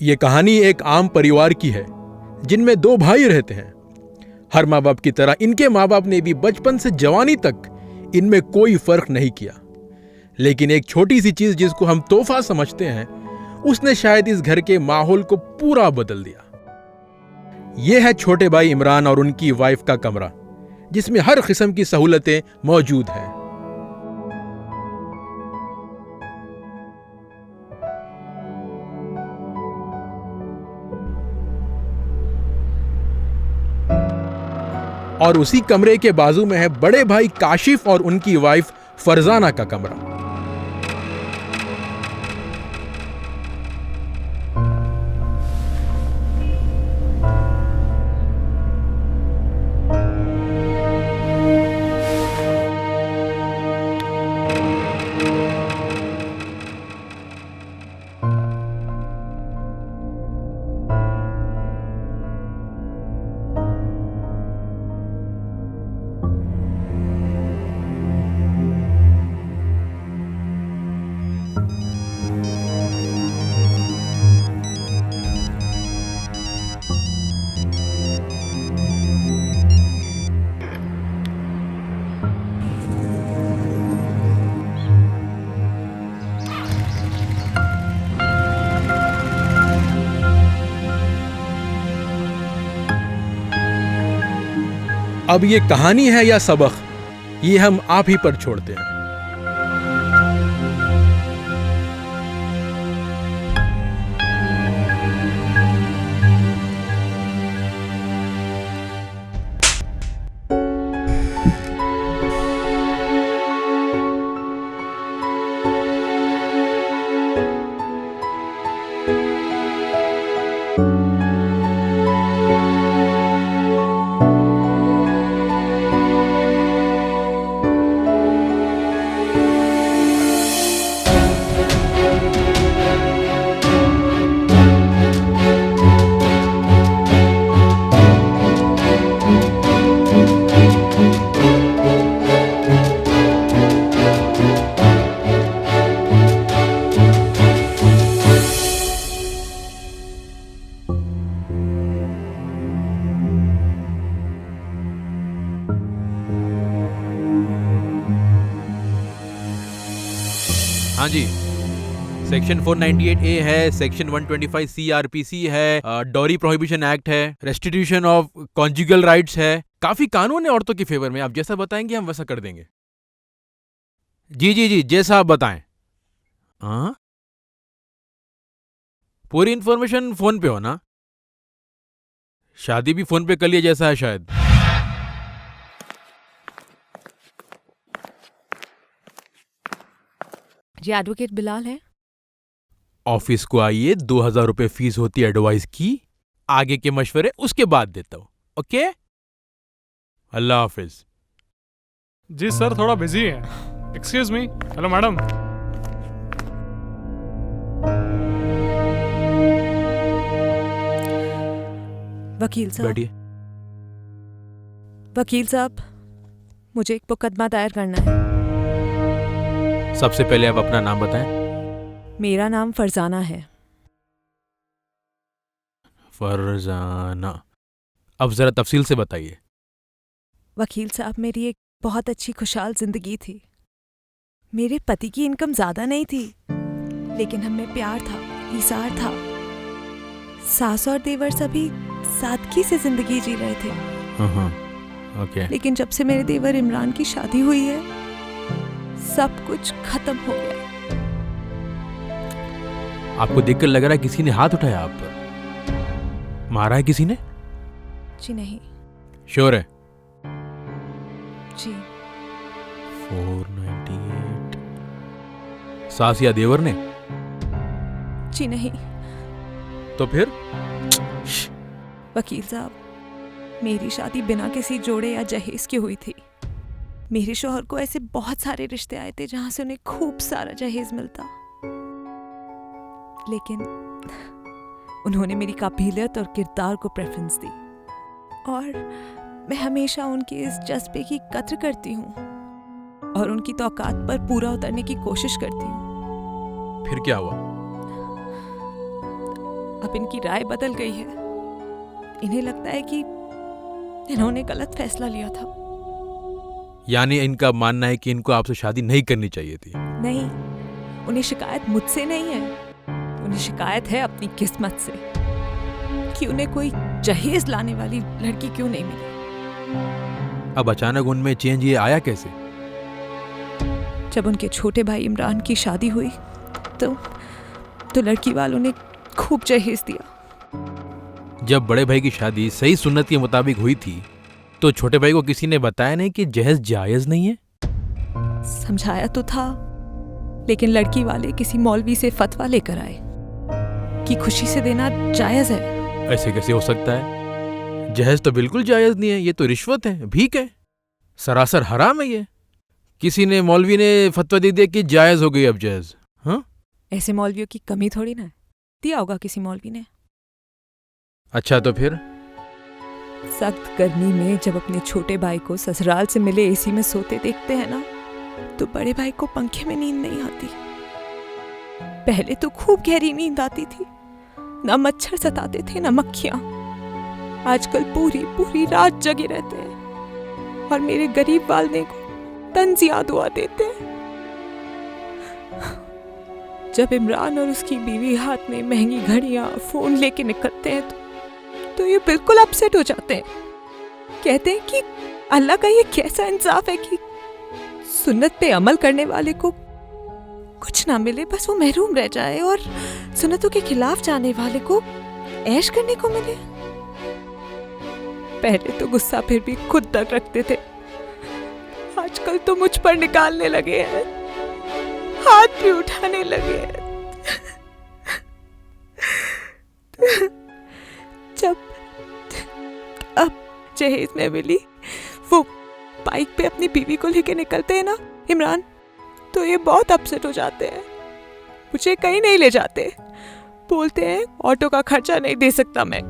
ये कहानी एक आम परिवार की है जिनमें दो भाई रहते हैं। हर माँ बाप की तरह इनके माँ बाप ने भी बचपन से जवानी तक इनमें कोई फर्क नहीं किया, लेकिन एक छोटी सी चीज जिसको हम तोहफा समझते हैं, उसने शायद इस घर के माहौल को पूरा बदल दिया। यह है छोटे भाई इमरान और उनकी वाइफ का कमरा, जिसमें हर किस्म की सहूलतें मौजूद हैं। और उसी कमरे के बाजू में है बड़े भाई काशिफ और उनकी वाइफ फरजाना का कमरा। अब ये कहानी है या सबक, ये हम आप ही पर छोड़ते हैं। हाँ जी, सेक्शन 498A है, सेक्शन 125 CRPC है, डॉरी प्रोहिबिशन एक्ट है, रेस्टिट्यूशन ऑफ कॉन्जुगल राइट्स है। काफी कानून है औरतों के फेवर में। आप जैसा बताएंगे हम वैसा कर देंगे। जी जी जी, जैसा आप बताएं। हाँ, पूरी इंफॉर्मेशन फोन पे हो ना? शादी भी फोन पे कर लिया जैसा है शायद। जी एडवोकेट बिलाल है। ऑफिस को आइए, 2000 रुपए फीस होती है एडवाइस की। आगे के मशवरे उसके बाद देता हूं। ओके, अल्लाह हाफिज। जी सर, थोड़ा बिजी है। Excuse me. Hello madam. वकील साहब। बैठिए। वकील साहब, मुझे एक मुकदमा दायर करना है। सबसे पहले आप अपना नाम बताएं। मेरा नाम फरजाना है। फरजाना, अब जरा तफसील से बताइए। वकील साहब, मेरी एक बहुत अच्छी खुशहाल जिंदगी थी। मेरे पति की इनकम ज्यादा नहीं थी, लेकिन हमें प्यार था, ईसार था। सास और देवर सभी सादगी से जिंदगी जी रहे थे। ओके। लेकिन जब से मेरे देवर इमरान की शादी हुई है, सब कुछ खत्म हो गया। आपको देखकर लग रहा है किसी ने हाथ उठाया आप पर। मारा है किसी ने? जी नहीं। श्योर है? जी। 498। सास या देवर ने? जी नहीं। तो फिर? वकील साहब, मेरी शादी बिना किसी जोड़े या जहेज की हुई थी। मेरे शौहर को ऐसे बहुत सारे रिश्ते आए थे जहां से उन्हें खूब सारा जहेज मिलता, लेकिन उन्होंने मेरी काबिलियत और किरदार को प्रेफरेंस दी, और मैं हमेशा उनके इस जज्बे की कद्र करती हूँ और उनकी तौकात पर पूरा उतरने की कोशिश करती हूँ। फिर क्या हुआ? अब इनकी राय बदल गई है। इन्हें लगता है कि इन्होंने गलत फैसला लिया था। यानी इनका मानना है कि इनको आपसे शादी नहीं करनी चाहिए थी। नहीं, उन्हें शिकायत मुझसे नहीं है, उन्हें शिकायत है अपनी किस्मत से कि उन्हें कोई जहेज लाने वाली लड़की क्यों नहीं मिली। अब अचानक उनमें चेंज ये आया कैसे? जब उनके छोटे भाई इमरान की शादी हुई तो लड़की वालों ने खूब जहेज दिया। जब बड़े भाई की शादी सही सुन्नत के मुताबिक हुई थी तो छोटे भाई को किसी ने बताया नहीं कि जहेज जायज नहीं है? समझाया तो था, लेकिन लड़की वाले किसी मौलवी से फतवा लेकर आए कि खुशी से देना जायज है। ऐसे कैसे हो सकता है? जहेज तो बिल्कुल जायज नहीं है, ये तो रिश्वत है, भीख है, सरासर हराम है ये। किसी ने मौलवी ने फतवा दे दिया कि जायज हो गई अब जहेज। हाँ, ऐसे मौलवियों की कमी थोड़ी ना है, दिया होगा किसी मौलवी ने। अच्छा तो फिर? सख्त गर्मी में जब अपने छोटे भाई को ससुराल से मिले एसी में सोते देखते हैं ना, तो बड़े भाई को पंखे में नींद नहीं आती। पहले तो खूब गहरी नींद आती थी, ना मच्छर सताते थे ना मक्खियां। आजकल पूरी पूरी रात जगे रहते हैं और मेरे गरीब वालदे को तंजिया दुआ देते हैं। जब इमरान और उसकी बीवी हाथ में महंगी घड़ियां फोन लेके निकलते हैं तो ये बिल्कुल अपसेट हो जाते हैं। कहते हैं कि अल्लाह का ये कैसा इंसाफ है कि सुन्नत पे अमल करने वाले को कुछ ना मिले, बस वो महरूम रह जाए, और सुन्नतों के खिलाफ जाने वाले को ऐश करने को मिले। पहले तो गुस्सा फिर भी खुद तक रखते थे, आजकल तो मुझ पर निकालने लगे हैं, हाथ भी उठाने लगे हैं। जब अब जहेज में मिली वो बाइक पे अपनी बीवी को लेके निकलते हैं ना इमरान, तो ये बहुत अपसेट हो जाते हैं। मुझे कहीं नहीं ले जाते, बोलते हैं ऑटो का खर्चा नहीं दे सकता मैं।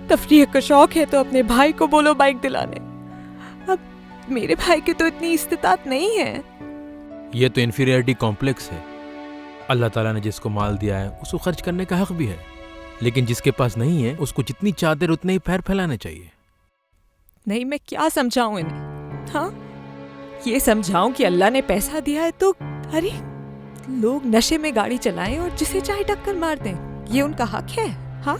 तफरीह का शौक है तो अपने भाई को बोलो बाइक दिलाने। अब मेरे भाई की तो इतनी इस्तिताअत नहीं है। ये तो इन्फीरियरिटी कॉम्प्लेक्स है। अल्लाह ताला ने जिसको माल दिया है उसको खर्च करने का हक भी है, लेकिन जिसके पास नहीं है उसको जितनी चादर उतने ही पैर फैलाने चाहिए। नहीं, मैं क्या समझाऊं इन्हें? हाँ, ये समझाऊं कि अल्लाह ने पैसा दिया है तो अरे लोग नशे में गाड़ी चलाएं और जिसे चाहे टक्कर मार दें, ये उनका हक है? हाँ,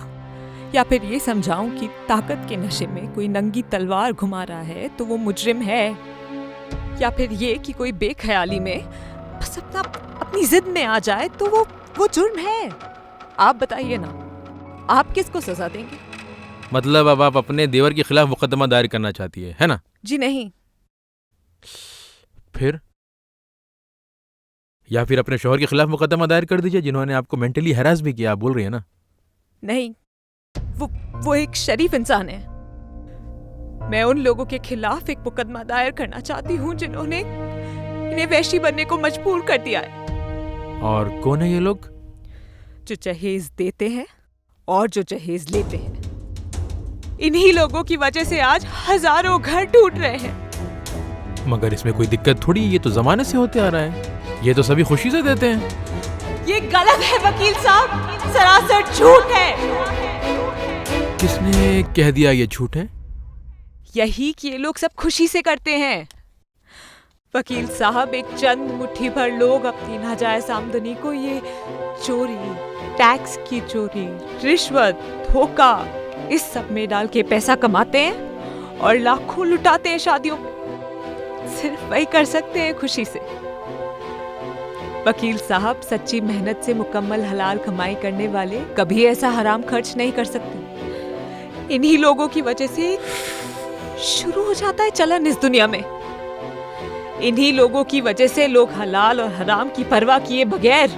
या फिर ये समझाऊं कि ताकत के नशे में कोई नंगी तलवार घुमा रहा है तो वो मुजरिम है? या फिर ये कि कोई बेख्याली में बस अपनी जिद में आ जाए तो वो जुर्म है? आप बताइए ना, आप किसको सजा देंगे? मतलब अब आप अपने देवर के खिलाफ मुकदमा दायर करना चाहती है ना? जी नहीं। फिर? या फिर अपने शौहर के खिलाफ मुकदमा दायर कर दीजिए जिन्होंने आपको मेंटली हैरास भी किया। आप बोल रही है ना? नहीं, वो एक शरीफ इंसान है। मैं उन लोगों के खिलाफ एक मुकदमा दायर करना चाहती हूँ जिन्होंने इन्हें वैशी बनने को मजबूर कर दिया है। और कौन है ये लोग? जो जहेज देते हैं और जो जहेज लेते हैं। इन्हीं लोगों की वजह से आज हजारों घर टूट रहे हैं। मगर इसमें कोई दिक्कत थोड़ी, ये तो जमाने से होते आ रहा है, ये तो सभी खुशी से देते हैं। ये गलत है वकील साहब, सरासर झूठ है। किसने कह दिया ये झूठ है? यही कि ये लोग सब खुशी से करते हैं। वकील साहब, एक चंद मुट्ठी भर लोग अपनी नाजायज आमदनी को ये चोरी, टैक्स की चोरी, रिश्वत, धोखा, इस सब में डाल के पैसा कमाते हैं और लाखों लुटाते हैं शादियों में। सिर्फ वही कर सकते हैं खुशी से। वकील साहब, सच्ची मेहनत से मुकम्मल हलाल कमाई करने वाले कभी ऐसा हराम खर्च नहीं कर सकते। इन्हीं लोगों की वजह से शुरू हो जाता है चलन इस दुनिया में। इन्हीं लोगों की वजह से लोग हलाल और हराम की परवाह किए बगैर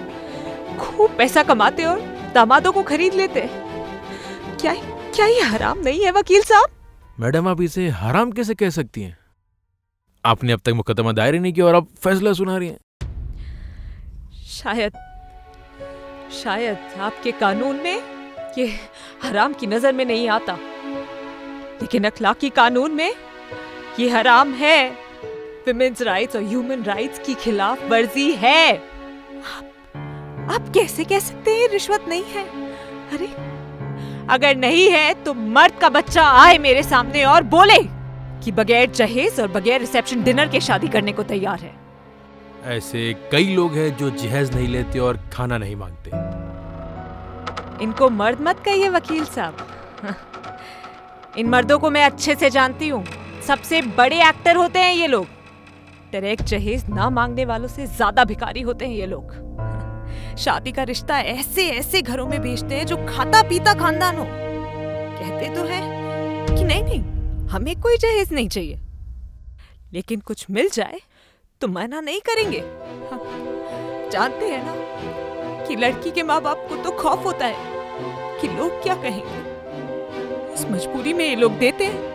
खूब पैसा कमाते और दामादों को खरीद लेते हैं। क्या ये हराम नहीं है वकील साहब? मैडम, आप इसे हराम कैसे कह सकती हैं? आपने अब तक मुकदमा दायर ही नहीं किया और अब फैसला सुना रही हैं। शायद आपके कानून में ये हराम की नजर में नहीं आता, लेकिन अखलाकी कानून में ये हराम है। विमेन्स राइट्स और ह्यूमन राइट्स की खिलाफ वर्जी है। आप कैसे कह सकते हैं रिश्वत नहीं है? अरे अगर नहीं है तो मर्द का बच्चा आए मेरे सामने और बोले कि बगैर जहेज और बगैर रिसेप्शन डिनर के शादी करने को तैयार है। ऐसे कई लोग हैं जो जहेज नहीं लेते और खाना नहीं मांगते। इनको मर्द मत कहिए वकील साहब। इन मर्दों को मैं अच्छे से जानती हूँ। सबसे बड़े एक्टर होते हैं ये लोग। डायरेक्ट जहेज ना मांगने वालों से ज्यादा भिखारी होते हैं ये लोग। शादी का रिश्ता ऐसे ऐसे घरों में भेजते हैं जो खाता पीता खानदान हो। कहते तो हैं कि नहीं नहीं हमें कोई जहेज नहीं चाहिए, लेकिन कुछ मिल जाए तो मना नहीं करेंगे। हम जानते हैं ना कि लड़की के माँ बाप को तो खौफ होता है कि लोग क्या कहेंगे। उस मजबूरी में ये लोग देते हैं।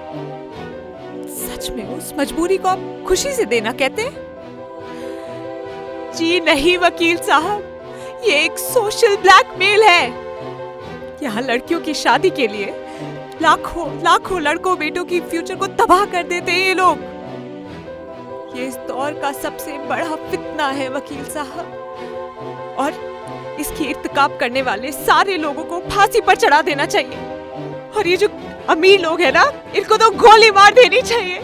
सच में उस मजबूरी को आप खुशी से देना कहते हैं? जी नहीं वकील साहब, ये एक सोशल ब्लैकमेल है। यहाँ लड़कियों की शादी के लिए लाखों लाखों लड़कों बेटों की फ्यूचर को तबाह कर देते हैं ये लोग। ये इस दौर का सबसे बड़ा फितना है वकील साहब, और इसकी इर्तिकाब करने वाले सारे लोगों को फांसी पर चढ़ा देना चाहिए। और ये जो अमीर लोग हैं ना, इनको तो गोली मार देनी चाहिए,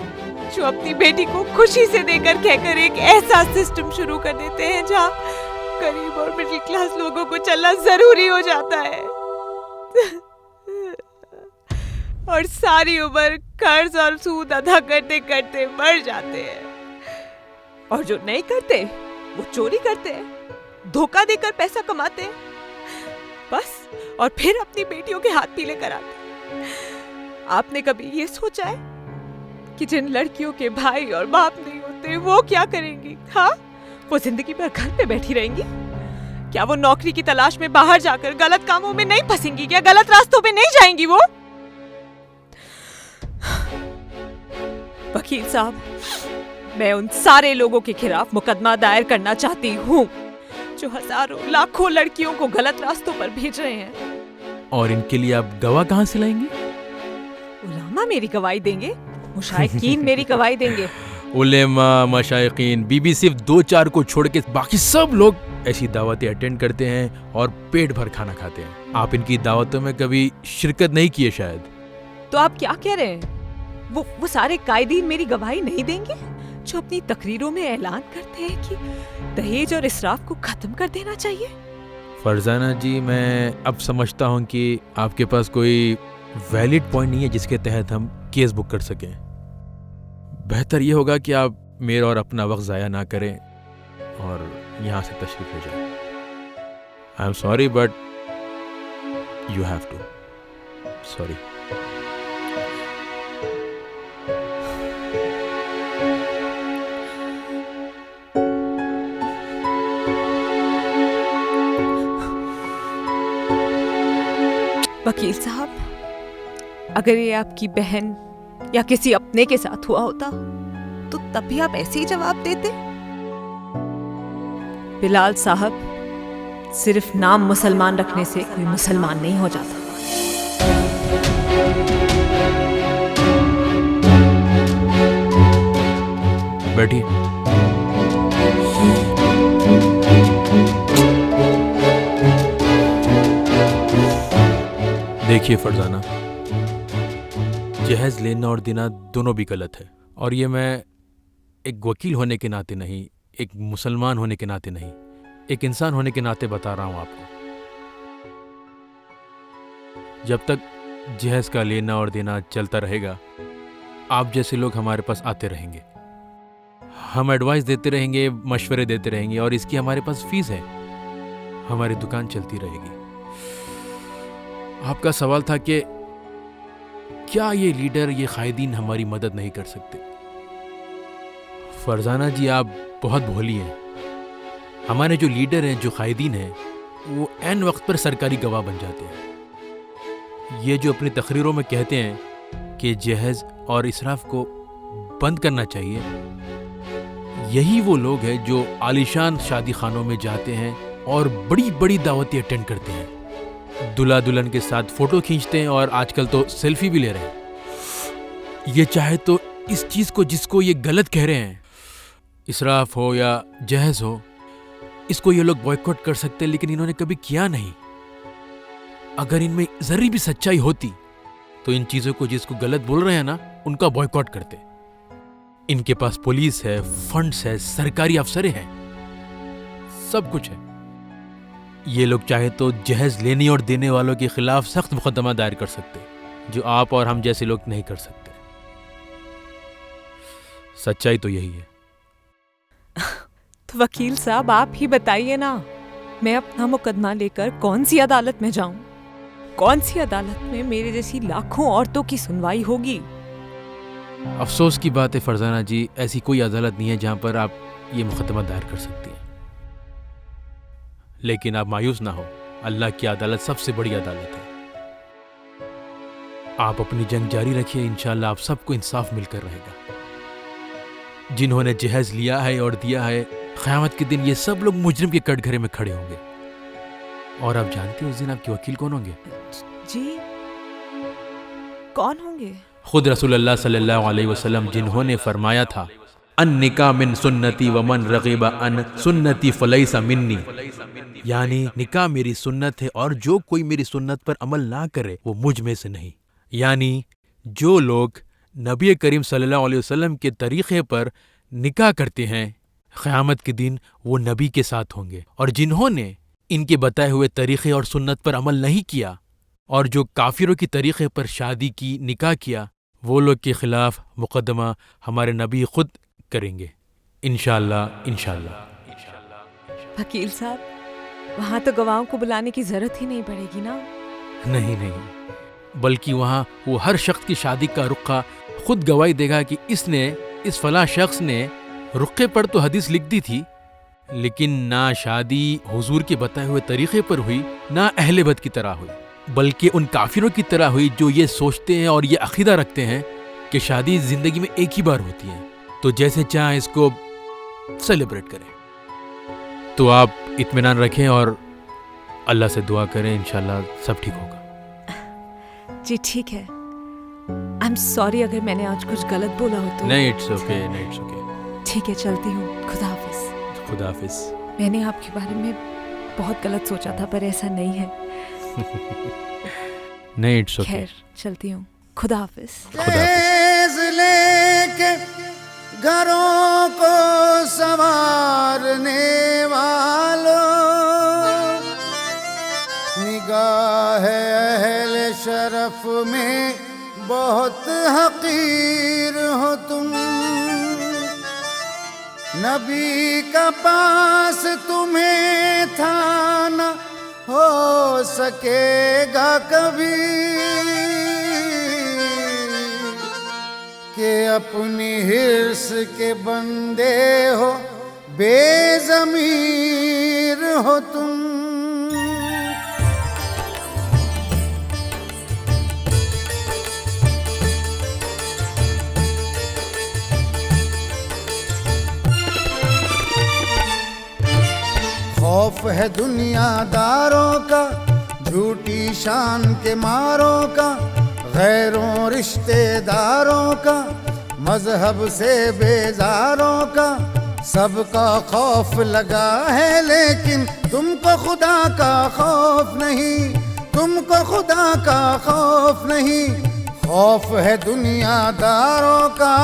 जो अपनी बेटी को खुशी से देकर कहकर एक ऐसा सिस्टम शुरू कर देते हैं जहाँ गरीब और मिडिल क्लास लोगों को चलना जरूरी हो जाता है और सारी उम्र कर्ज और सूद अदा करते करते मर जाते हैं। और जो नहीं करते वो चोरी करते हैं, धोखा देकर पैसा कमाते हैं बस, और फिर अपनी बेटियों के हाथ पीले कराते हैं। आपने कभी ये सोचा है कि जिन लड़कियों के भाई और बाप नहीं होते वो क्या करेंगी? हाँ, वो जिंदगी भर घर पे बैठी रहेंगी? क्या वो नौकरी की तलाश में बाहर जाकर गलत कामों में नहीं फंसेंगी? क्या गलत रास्तों पे नहीं जाएंगी वो? वकील साहब, मैं उन सारे लोगों के खिलाफ मुकदमा दायर करना चाहती हूँ जो हजारों लाखों लड़कियों को गलत रास्तों पर भेज रहे हैं। और इनके लिए आप गवाह कहाँ से लाएंगे? उलामा मेरी गवाही देंगे, मुशाइकीन मेरी गवाही देंगे। उलेमा, मशाइकीन, बीबी सिर्फ 2-4 को छोड़ के बाकी सब लोग ऐसी दावतें अटेंड करते हैं और पेट भर खाना खाते हैं। आप इनकी दावतों में कभी शिरकत नहीं किए शायद। तो आप क्या कह रहे हैं? वो सारे कायदीन मेरी गवाही नहीं देंगे जो अपनी तकरीरों में ऐलान करते हैं कि दहेज और इसराफ को खत्म कर देना चाहिए? फरजाना जी, मैं अब समझता हूँ कि आपके पास कोई वैलिड पॉइंट नहीं है जिसके तहत हम केस बुक कर सकें। बेहतर ये होगा कि आप मेरा और अपना वक्त ज़ाया ना करें और यहाँ से तशरीफ ले जाएं। I am sorry but you have to. Sorry. वकील साहब, अगर ये आपकी बहन या किसी अपने के साथ हुआ होता तो तब भी आप ऐसे ही जवाब देते? बिलाल साहब, सिर्फ नाम मुसलमान रखने से कोई मुसलमान नहीं हो जाता। बैठिए। देखिए फरजाना, जहेज लेना और देना दोनों भी गलत है, और ये मैं एक वकील होने के नाते नहीं, एक मुसलमान होने के नाते नहीं, एक इंसान होने के नाते बता रहा हूं आपको। जब तक जहेज का लेना और देना चलता रहेगा, आप जैसे लोग हमारे पास आते रहेंगे, हम एडवाइस देते रहेंगे, मशवरे देते रहेंगे, और इसकी हमारे पास फीस है, हमारी दुकान चलती रहेगी। आपका सवाल था कि क्या ये लीडर, ये कायदीन हमारी मदद नहीं कर सकते? फरजाना जी, आप बहुत भोली हैं। हमारे जो लीडर हैं, जो कायदीन हैं, वो ऐन वक्त पर सरकारी गवाह बन जाते हैं। ये जो अपनी तकरीरों में कहते हैं कि जहेज और इसराफ को बंद करना चाहिए, यही वो लोग हैं जो आलीशान शादी खानों में जाते हैं और बड़ी बड़ी दावतें अटेंड करते हैं, दुल्हा दुल्हन के साथ फोटो खींचते हैं, और आजकल तो सेल्फी भी ले रहे हैं। ये चाहे तो इस चीज को, जिसको ये गलत कह रहे हैं, इसराफ हो या जहेज हो, इसको ये लोग बॉयकॉट कर सकते हैं, लेकिन इन्होंने कभी किया नहीं। अगर इनमें जर्री भी सच्चाई होती तो इन चीजों को जिसको गलत बोल रहे हैं ना, उनका बॉयकॉट करते। इनके पास पुलिस है, फंड्स है, सरकारी अफसरें हैं, सब कुछ है। ये लोग चाहे तो जहेज लेने और देने वालों के खिलाफ सख्त मुकदमा दायर कर सकते, जो आप और हम जैसे लोग नहीं कर सकते। सच्चाई तो यही है। तो वकील साहब आप ही बताइए ना, मैं अपना मुकदमा लेकर कौन सी अदालत में जाऊं? कौन सी अदालत में मेरे जैसी लाखों औरतों की सुनवाई होगी? अफसोस की बात है फरजाना जी, ऐसी कोई अदालत नहीं है जहां पर आप ये मुकदमा दायर कर सकती हैं। लेकिन आप मायूस ना हो, अल्लाह की अदालत सबसे बड़ी अदालत है। आप अपनी जंग जारी रखिए, इंशाअल्लाह आप सबको इंसाफ मिलकर रहेगा। जिन्होंने जहेज लिया है और दिया है, क़यामत के दिन ये सब लोग मुजरिम के कटघरे में खड़े होंगे। और आप जानते हो उस दिन आपके वकील कौन होंगे? जी, कौन होंगे? खुद रसूलुल्लाह सल्लल्लाहु अलैहि वसल्लम, जिन्होंने फरमाया था अन निकाह मिन सुन्नती व मन रग़िबा अन सुन्नती फलैसा मिन्नी, यानी निकाह मेरी सुन्नत है और जो कोई मेरी सुन्नत पर अमल ना करे वो मुझ में से नहीं। यानी जो लोग नबी करीम सल्लल्लाहु अलैहि वसल्लम के तरीक़े पर निकाह करते हैं, क़यामत के दिन वो नबी के साथ होंगे। और जिन्होंने इनके बताए हुए तरीक़े और सुन्नत पर अमल नहीं किया और जो काफिरों की तरीक़े पर शादी की, निकाह किया, वो लोग के खिलाफ मुकदमा हमारे नबी खुद करेंगे, इंशाअल्लाह इंशाअल्लाह। वकील साहब, वहाँ तो गवाहों को बुलाने की जरूरत ही नहीं पड़ेगी ना? नहीं नहीं, बल्कि वहाँ वो हर शख्स की शादी का रुक़ा खुद गवाही देगा कि इसने, इस फला शख्स ने रुक़े पर तो हदीस लिख दी थी, लेकिन ना शादी हुजूर के बताए हुए तरीक़े पर हुई, ना अहले बद की तरह हुई, बल्कि उन काफिरों की तरह हुई जो ये सोचते हैं और ये अकीदा रखते हैं कि शादी जिंदगी में एक ही बार होती है, तो जैसे चाहे इसको सेलिब्रेट करें। तो आप इत्मीनान रखें और अल्लाह से दुआ करें, इंशाल्लाह सब ठीक होगा। जी ठीक है। आई एम सॉरी अगर मैंने आज कुछ गलत बोला हो तो। नहीं, इट्स ओके, नहीं इट्स ओके। ठीक है, चलती हूँ। खुदा हाफिज। खुदा हाफिज। मैंने आपके बारे में बहुत गलत सोचा था, पर ऐसा नहीं है। नहीं, इट्स ओके। खैर, चलती हूँ। खुदा हाफिज। जहेज लेके घरों को संवारने वालों, निगाह अहले शरफ में बहुत हकीर हो तुम। नबी का पास तुम्हें था न हो सकेगा कभी, कि अपनी हिर्स के बंदे हो, बेज़मीर हो तुम। खौफ है दुनियादारों का, झूठी शान के मारों का, गैरों रिश्तेदारों का, मजहब से बेजारों का, सबका खौफ लगा है, लेकिन तुमको खुदा का खौफ नहीं, तुमको खुदा का खौफ नहीं। खौफ है दुनियादारों का,